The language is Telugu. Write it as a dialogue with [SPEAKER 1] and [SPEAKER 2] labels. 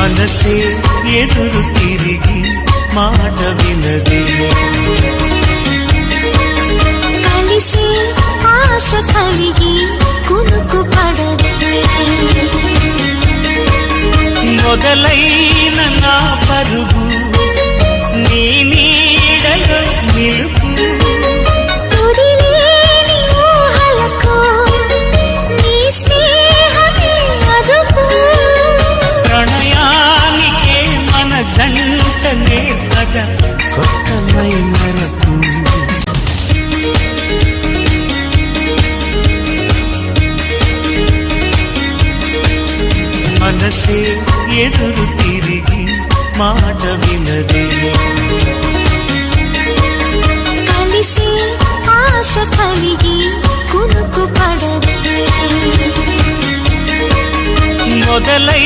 [SPEAKER 1] మనసే ఎదురు తిరిగి మాట వినదే
[SPEAKER 2] కలిసి ఆశ కలిగి కునుకు పడదే
[SPEAKER 1] మొదలైన నా పరుగు నీ నీడలో నిలుపు
[SPEAKER 2] తుడిలేని ఊహలకు నీ స్నేహమే అదుపు
[SPEAKER 1] ప్రణయానికే మన జంటనే కథ కొత్తమై మనకు మనసే ఎదురు తిరిగి మాట వినదే
[SPEAKER 2] కలిసి ఆశ కలిగి కునుకు పడదే
[SPEAKER 1] మొదలై